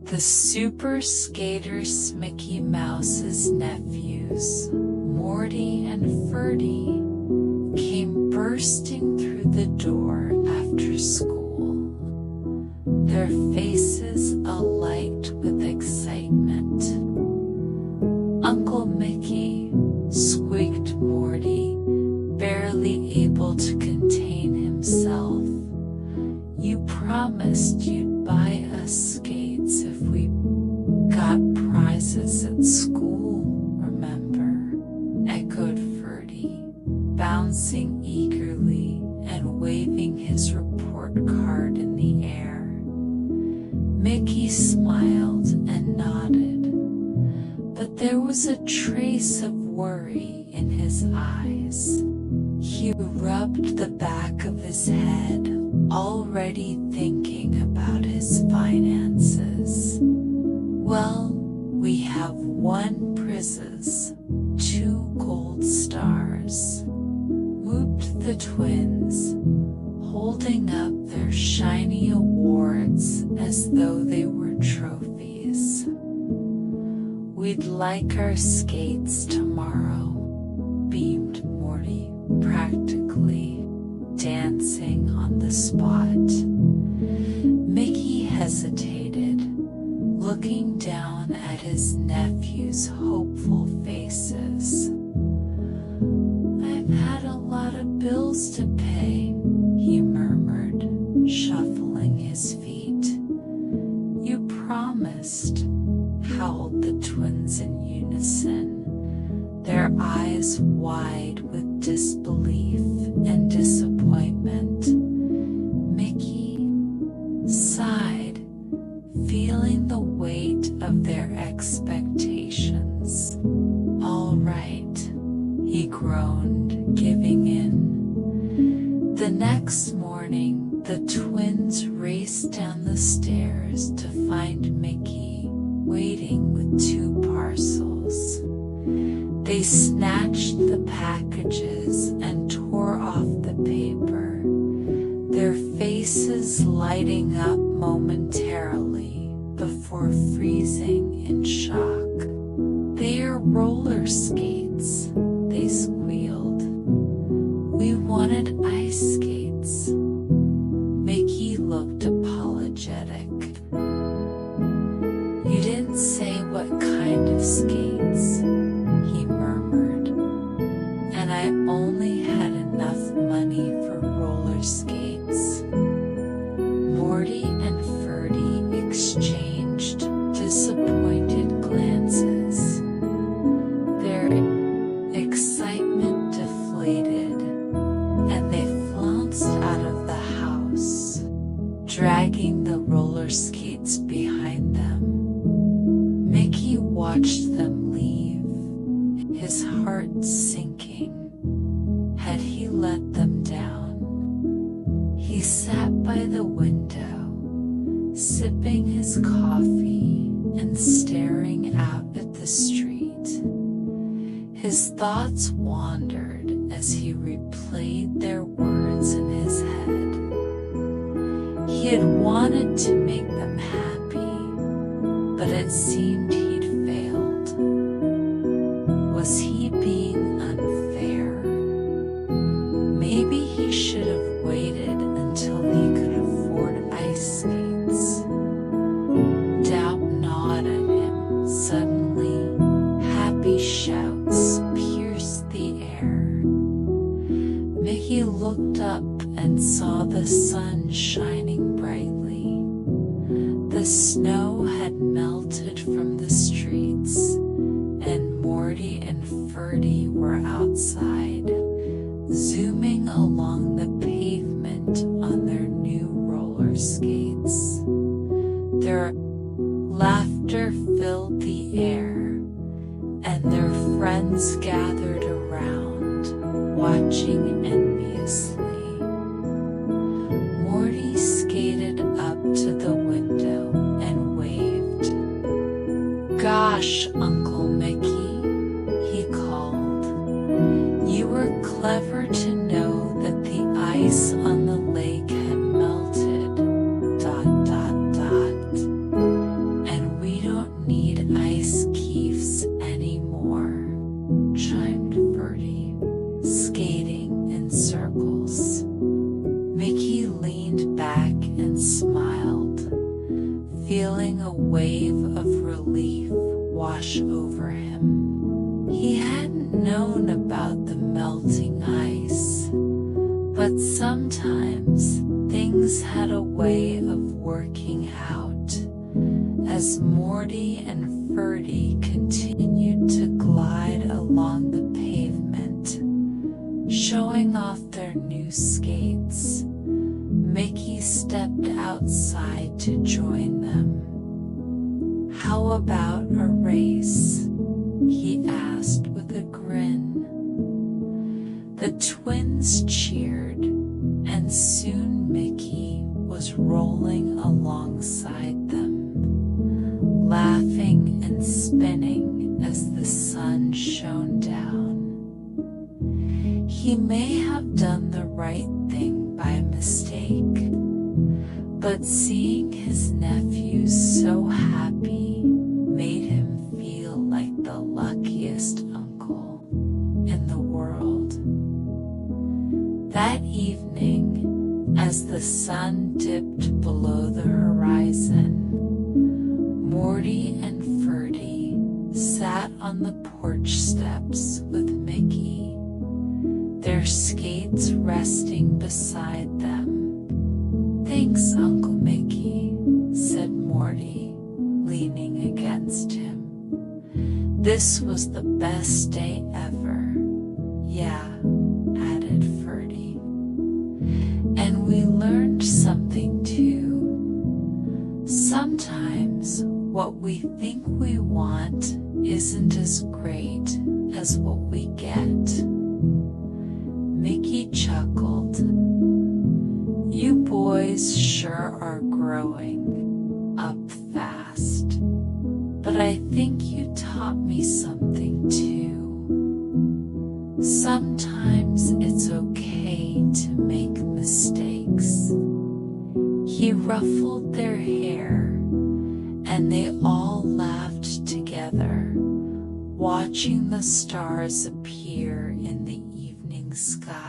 The super skaters Mickey Mouse's nephews, Morty and Ferdy, came bursting through the door after school, their faces alight with excitement. "Uncle Mickey," squeaked Morty, barely able to contain himself, "you promised you'd buy us skates if we got prizes at school, remember?" echoed Ferdy, bouncing eagerly and waving his report card in the air. Mickey smiled and nodded, but there was a trace of worry in his eyes. He rubbed the back of his head, already thinking about his finances. "Well, we have 1 prizes, 2 gold stars," whooped the twins, holding up their shiny awards as though they were trophies. "We'd like our skates tomorrow," beamed Morty, practically dancing on the spot. Mickey hesitated, looking down at his nephew's hopeful faces. "I've had a lot of bills to pay," he murmured, shuffling his feet. "You promised," howled the twins in unison, their eyes wide with disbelief and disappointment. Mickey sighed, feeling the weight of their expectations. "All right," he groaned, giving in. The next morning, the twins raced down the stairs to find Mickey waiting with 2 parcels. They snatched the packages and tore off the paper, their faces lighting up momentarily before freezing in shock. "They're roller skates," they squealed. "We wanted ice skates." Mickey looked apologetic. "You didn't say what kind of skates," he murmured, "and I only had enough money for roller skates." Morty and Ferdy exchanged disappointed glances. Their excitement deflated, and they flounced out of the house, dragging the roller skates behind them. Mickey watched them leave, his heart sinking. Had he let them down? He sat by the window, sipping his coffee and staring out at the street. His thoughts wandered as he replayed their words in his head. He had wanted to make them happy, but it seemed he'd failed. Was he being unfair? Maybe he should have waited until he could afford ice skates. Doubt gnawed at him. Suddenly, happy shouts pierced the air. Mickey looked up and saw the sun shining brightly. The snow had melted from the streets, and Morty and Ferdy were outside, zooming along the pavement on their new roller skates. Their laughter filled the air, and their friends gathered around, watching enviously. Morty skated up to the window and waved. "Gosh, Uncle Mickey," he called. "You were clever to know that the ice on the lake had melted, ... and feeling a wave of relief wash over him. He hadn't known about the melting ice, but sometimes things had a way of working out as Morty and Ferdy continued to glide along the pavement, showing off their new skates. Mickey stepped outside to join them. "How about a race?" he asked with a grin. The twins cheered, and soon Mickey was rolling alongside them, laughing and spinning as the sun shone down. He may have done the right thing by mistake, but seeing his nephews so happy made him feel like the luckiest uncle in the world. That evening, as the sun dipped below the horizon, Morty and Ferdy sat on the porch steps with Mickey, their skates resting beside them. "Thanks, Uncle Mickey," said Morty, leaning against him. "This was the best day ever." "Yeah," added Ferdy. "And we learned something too. Sometimes what we think we want isn't as great as what we get." Mickey chuckled. "You boys sure are growing up fast, but I think you taught me something too. Sometimes it's okay to make mistakes." He ruffled their hair, and they all laughed together, watching the stars appear in the evening sky.